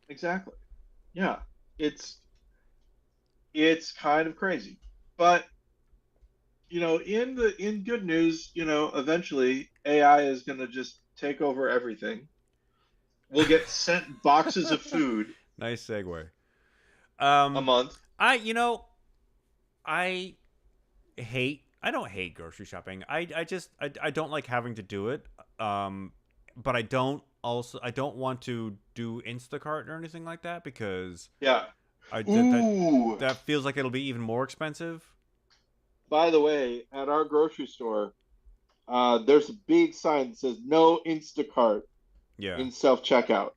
exactly. Yeah. It's it's kind of crazy. But, in good news, eventually AI is going to just take over everything. We'll get sent boxes of food Nice segue. a Um, month. I you know I I don't hate grocery shopping. I don't like having to do it. Um, but I don't want to do Instacart or anything like that because Yeah. I Ooh. that feels like it'll be even more expensive. By the way, at our grocery store, there's a big sign that says no Instacart Yeah. in self checkout.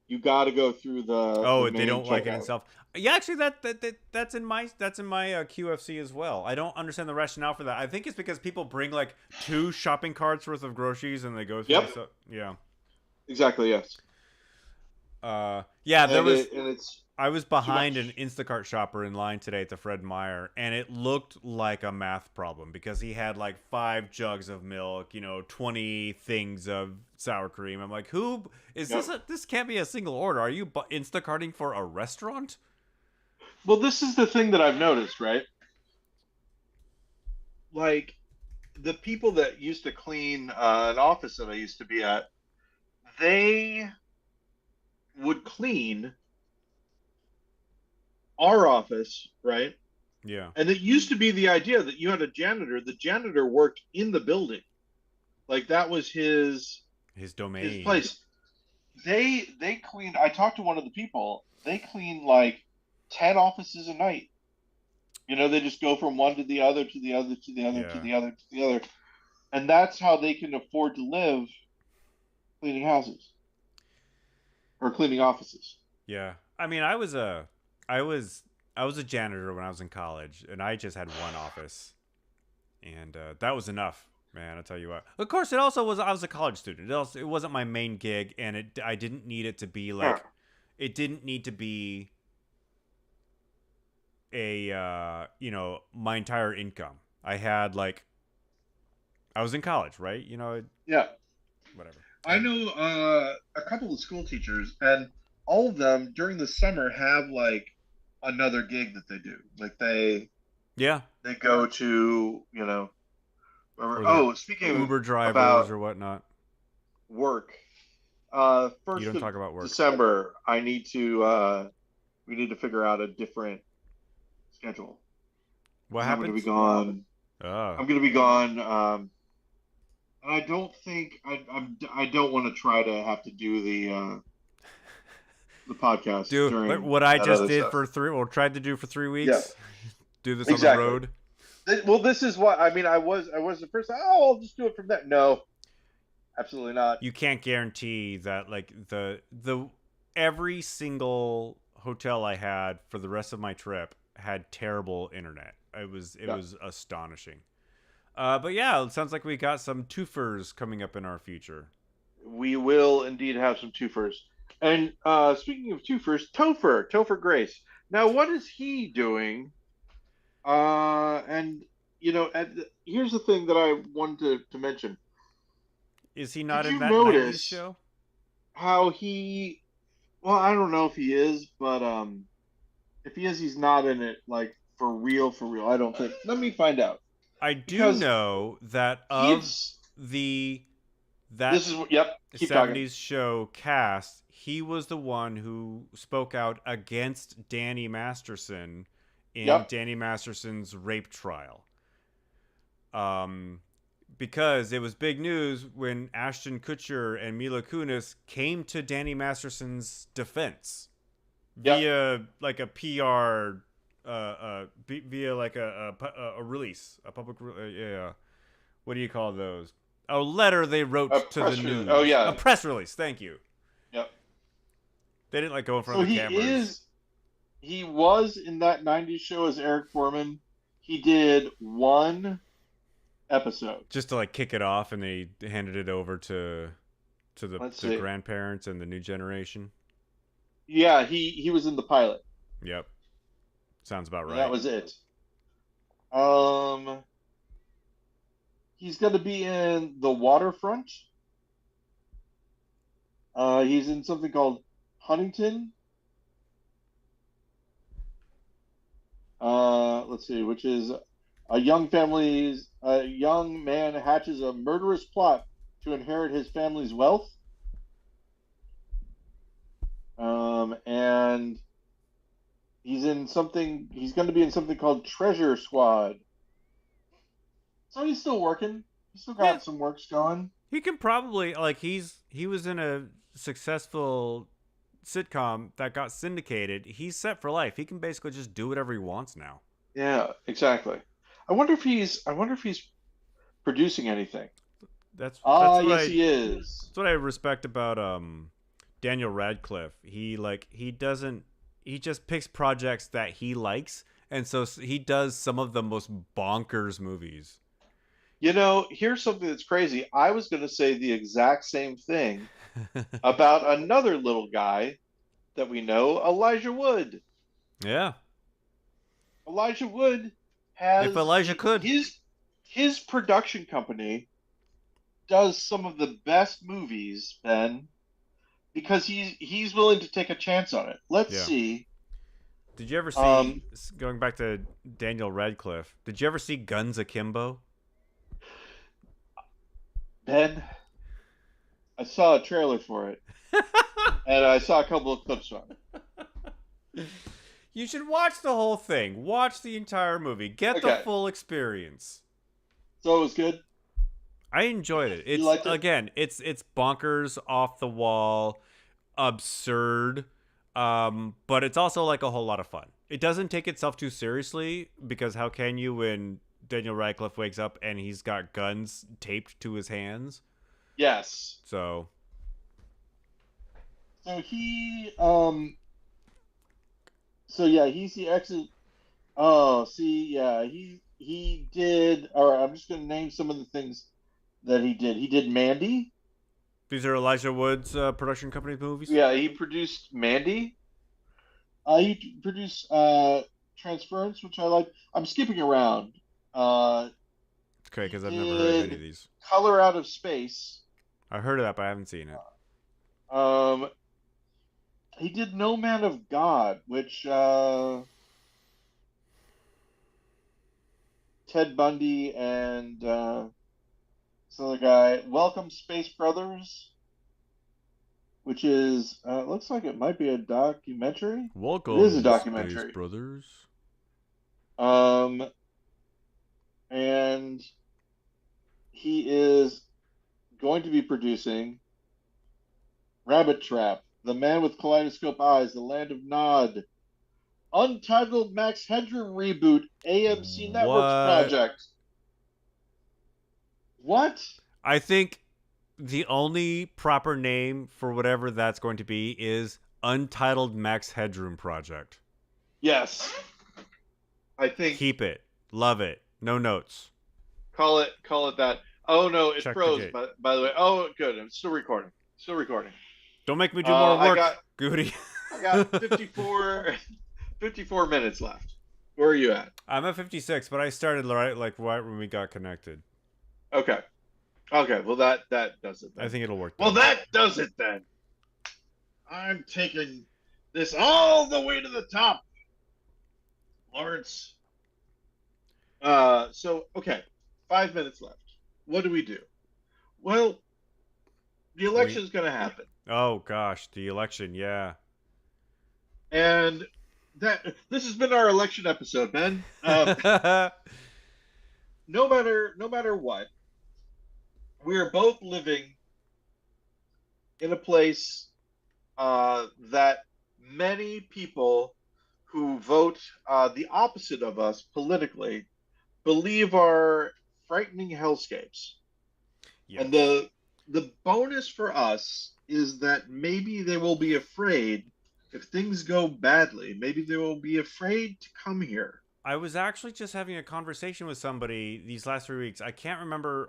You got to go through the Oh, they main don't like it in checkout. self. Yeah, actually, that's in my QFC as well. I don't understand the rationale for that. I think it's because people bring like two shopping carts worth of groceries and they go through the Yep, stuff. Yeah. exactly. Yes, Yeah. There and was it's I was too behind an much. Instacart shopper in line today at the Fred Meyer, and it looked like a math problem because he had like 5 jugs of milk, 20 things of sour cream. I'm like, who is Yep. this? This can't be a single order. Are you Instacarting for a restaurant? Well, this is the thing that I've noticed, right? Like the people that used to clean an office that I used to be at, they would clean our office, right? Yeah. And it used to be the idea that you had a janitor. The janitor worked in the building, like that was His his domain. place. They cleaned. I talked to one of the people. They clean like 10 offices a night. They just go from one to the other to the other to the other to Yeah. the other to the other, and that's how they can afford to live cleaning houses or cleaning offices. Yeah. I mean, I was I was a janitor when I was in college, and I just had one office, and that was enough, man. I'll tell you what. Of course, it also was. I was a college student. It wasn't my main gig, and I didn't need it to be Huh. like, it didn't need to be a my entire income. I had like I was in college, right? Yeah, Whatever. I know a couple of school teachers, and all of them during the summer have like another gig that they do. Like Yeah, they go to or they're oh, speaking Uber drivers about or whatnot. work, You first don't of talk about work. December, we need to figure out a different schedule What because I'm going to be happens? gone. Oh, I'm going to be gone, and I don't think I don't want to try to have to do the podcast do like during what I that just other did stuff. for three, or tried to do for three Yeah, weeks. Do this on the exactly. road. Well, this is what I mean. I was the first. Oh, I'll just do it from that. No, absolutely not. You can't guarantee that like the every single hotel I had for the rest of my trip had terrible internet. It Yeah, was astonishing. But yeah, it sounds like we got some twofers coming up in our future. we will indeed have some twofers. And speaking of twofers, Topher Grace. Now, what is he doing? And here's the thing that I wanted to mention. Is he Did not in you that '90s notice show? how he? Well, I don't know if he is, but if he is, he's not in it like for real, for real. I don't think. Let me find out I do because know that of he's. the that This is yep. Keep talking. '70s show cast, he was the one who spoke out against Danny Masterson in Yep. Danny Masterson's rape trial. Um, because it was big news when Ashton Kutcher and Mila Kunis came to Danny Masterson's defense Yep. via like a PR, via like a release, a public, yeah. What do you call those? A letter they A wrote to the press release. Oh news. A yeah. press release. Thank you. Yep. They didn't like go in front So of the he cameras is. He was in that '90s show as Eric Foreman. He did one episode. just to like kick it off, and they handed it over to Let's the see. grandparents and the new generation. Yeah, he was in the pilot. Yep, sounds about And that right. was it. Um, he's going to be in The Waterfront. He's in something called Huntington. Let's see, which is a young man hatches a murderous plot to inherit his family's wealth. And he's going to be in something called Treasure Squad. So he's still working. He's still Yeah, got some works going. he can probably like he was in a successful sitcom that got syndicated. He's set for life. He can basically just do whatever he wants now. Yeah, exactly. I wonder if he's producing anything. That's what Yes, he is. I respect about Daniel Radcliffe. He doesn't he just picks projects that he likes, and so he does some of the most bonkers movies. Here's something that's crazy. I was going to say the exact same thing about another little guy that we know, Elijah Wood. Yeah. Elijah Wood If has Elijah could. his production company does some of the best movies, Ben, because he's willing to take a chance on it. Let's Yeah. see. Did you ever see, Um, going back to Daniel Radcliffe, did you ever see Guns Akimbo? Ben, I saw a trailer for it, and I saw a couple of clips from it. You should watch the whole thing. Watch the entire movie. Get the Okay, full experience. so it was good. I enjoyed it. You It's liked it? again, it's bonkers, off the wall, absurd, but it's also like a whole lot of fun. It doesn't take itself too seriously because how can you when Daniel Radcliffe wakes up and he's got guns taped to his hands? Yes. So So so yeah, he's the exit. Oh, see, yeah, he did. All right, I'm just gonna name some of the things that he did. He did Mandy. these are Elijah Wood's production company movies. Yeah, he produced Mandy. He produced Transference, which I like. I'm skipping around. Okay, He because I've never heard of any of did these. Color Out of Space. I heard of that, but I haven't seen it. Um, he did No Man of God, which Ted Bundy and this other guy. Welcome Space Brothers, which is looks like it might be a documentary. It is a Welcome, Space documentary. Brothers. Um, and he is going to be producing Rabbit Trap, The Man with Kaleidoscope Eyes, The Land of Nod, Untitled Max Headroom reboot, AMC Networks What? project. What? I think the only proper name for whatever that's going to be is Untitled Max Headroom Project. Yes, I think Keep it. Love it. No notes. call it that. Oh no, it Check the froze. gate. By the way, oh good, I'm still recording. Still recording. Don't make me do more I work, got Goody. I got 54 minutes left. Where are you at? I'm at 56, but I started right when we got connected. Okay. Okay. Well, that does it I then. think it'll work Well, then. that does it then. I'm taking this all the way to the top, Lawrence. So okay, 5 minutes left. What do we do? Well, the We election is going to happen, Oh gosh, the election, yeah. and that this has been our election episode, Ben. No matter what, we are both living in a place that many people who vote the opposite of us politically believe are frightening hellscapes. And Yes. the bonus for us is that maybe they will be afraid if things go badly. Maybe they will be afraid to come here. I was actually just having a conversation with somebody these last 3 weeks. I can't remember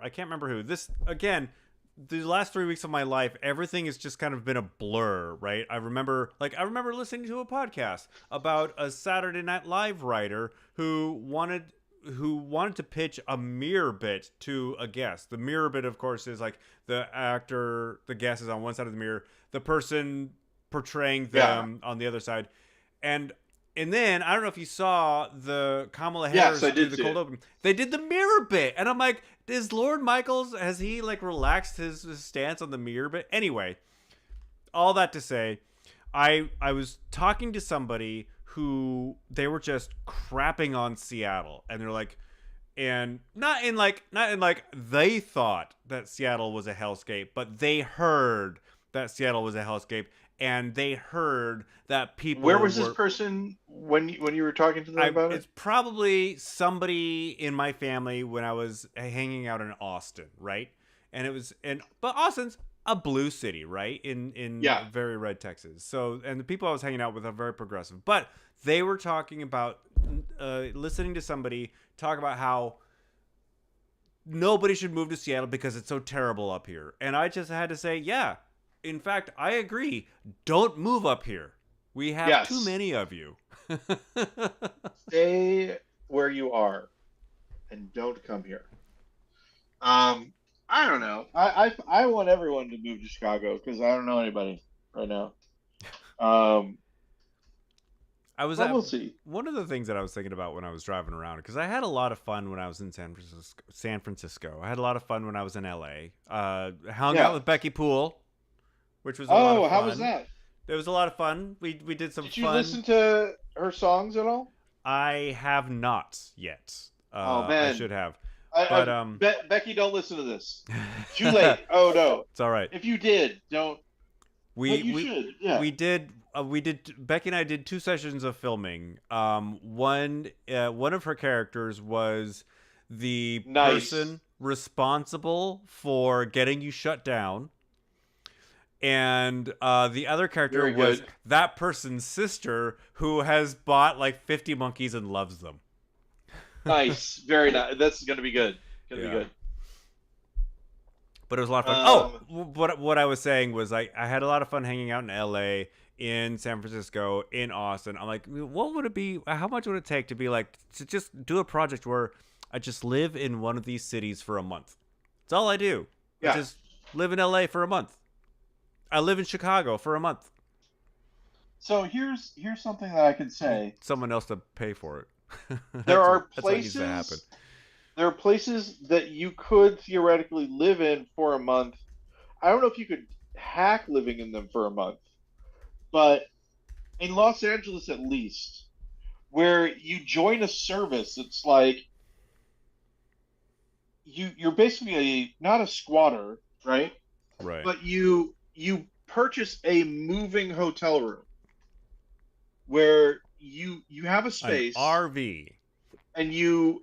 who. This again, the last 3 weeks of my life, everything has just kind of been a blur, right? I remember listening to a podcast about a Saturday Night Live writer who wanted to pitch a mirror bit to a guest. The mirror bit, of course, is like the guest is on one side of the mirror, the person portraying Yeah. them on the other side, and and then I don't know if you saw the Kamala Yes, Harris I do did the see cold it. open. They did the mirror bit, and I'm like, is Lord Michaels, has he like relaxed his stance on the mirror bit? Anyway, all that to say, I was talking to somebody who they were just crapping on Seattle, and they're like, and not in like they thought that Seattle was a hellscape, but they heard that Seattle was a hellscape, and they heard that Where people was this were. person when you were talking to them about it? It's probably somebody in my family when I was hanging out in Austin, right? But Austin's a blue city, right? In Yeah. very red Texas. So, and the people I was hanging out with are very progressive, but they were talking about listening to somebody talk about how nobody should move to Seattle because it's so terrible up here. And I just had to say, yeah, in fact, I agree. Don't move up here. We have too Yes. many of you. Stay where you are and don't come here. Um, I don't know. I want everyone to move to Chicago because I don't know anybody right now. Um, I was but at we'll see. one of the things that I was thinking about when I was driving around, because I had a lot of fun when I was in San Francisco. San Francisco. I had a lot of fun when I was in LA. Hung out Yeah. with Becky Poole, which was a lot of Oh, how was fun. that? It was a lot of fun. We did some Did you fun. listen to her songs at all? I have not yet. Oh I man, should have, I but Becky, don't listen to this. Too late. Oh no. it's all right. If you did, don't. But We you we should. Yeah. we did Becky and I did 2 sessions of filming. One of her characters was the Nice. person responsible for getting you shut down, and the other character Very was good. that person's sister who has bought like 50 monkeys and loves them. Nice. Very nice. That's gonna be good. Gonna be Yeah. good. But it was a lot of fun. Oh, Um. what I was saying was I had a lot of fun hanging out in LA, in San Francisco, in Austin. I'm like, what would it be? How much would it take to be like to just do a project where I just live in one of these cities for a month? That's all I do. I Yeah. just live in LA for a month. I live in Chicago for a month. So here's something that I can I need say. someone else to pay for it. There are That's what needs to happen. places. There are places that you could theoretically live in for a month. I don't know if you could hack living in them for a month, but in Los Angeles at least, where you join a service, it's like you're basically not a squatter, right? Right. But you purchase a moving hotel room where you have a An space RV. and you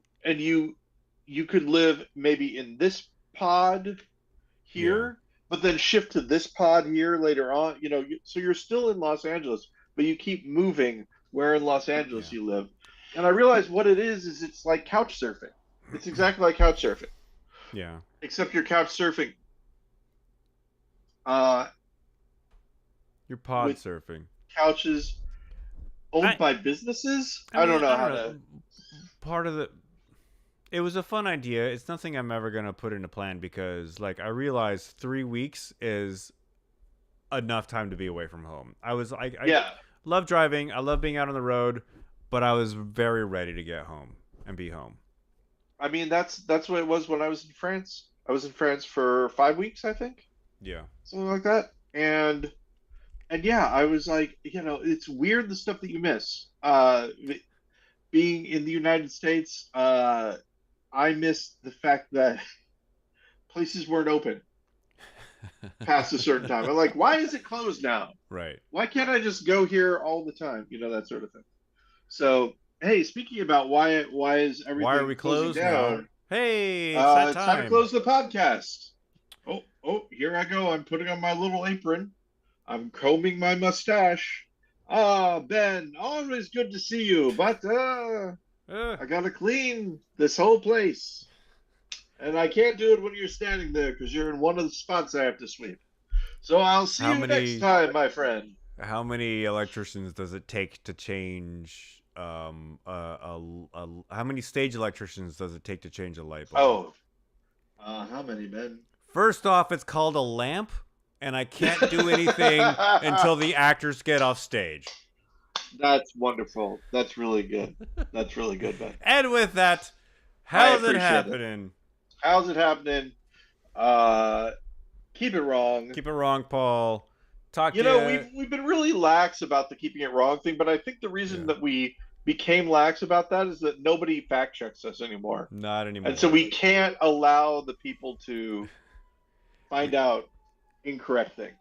could live maybe in this pod Yeah. here, but then shift to this pod here later on. So you're still in Los Angeles, but you keep moving where in Los Angeles Yeah. you live. And I realize what it is it's like couch surfing. It's exactly like couch surfing, Yeah. except you're couch surfing uh, You're pod with surfing. couches owned I by businesses. I I mean, don't know I don't how know. to. Part of the it was a fun idea. It's nothing I'm ever gonna put into plan because, like, I realized 3 weeks is enough time to be away from home. I Yeah, love driving. I love being out on the road, but I was very ready to get home and be home. I mean that's what it was when I was in France. I was in France for 5 weeks, I think, Yeah. something like that, and yeah, I was like, it's weird the stuff that you miss. Being in the United States, I missed the fact that places weren't open past a certain time. I'm like, why is it closed now? Right. Why can't I just go here all the time? That sort of thing. So, hey, speaking about why is Why are everything we closing closed now? down? Hey, it's that It's time to time. close the podcast. Oh, here I go. I'm putting on my little apron. I'm combing my mustache. Ah, Ben, always good to see you, but Uh, I gotta clean this whole place. And I can't do it when you're standing there because you're in one of the spots I have to sweep. So I'll see how you next many time, my friend. how many electricians does it take to change how many stage electricians does it take to change a light bulb? Oh, how many, Ben? First off, it's called a lamp, and I can't do anything until the actors get off stage. That's wonderful. That's really good. That's really good, Ben. And with that, I how's it appreciate it. happening? How's it happening? Uh, Keep it wrong. Keep it wrong, Paul. Talk to We've you. we've been really lax about the keeping it wrong thing, but I think the reason Yeah, that we became lax about that is that nobody fact checks us anymore. not And so anymore. we can't allow the people to find out incorrect things.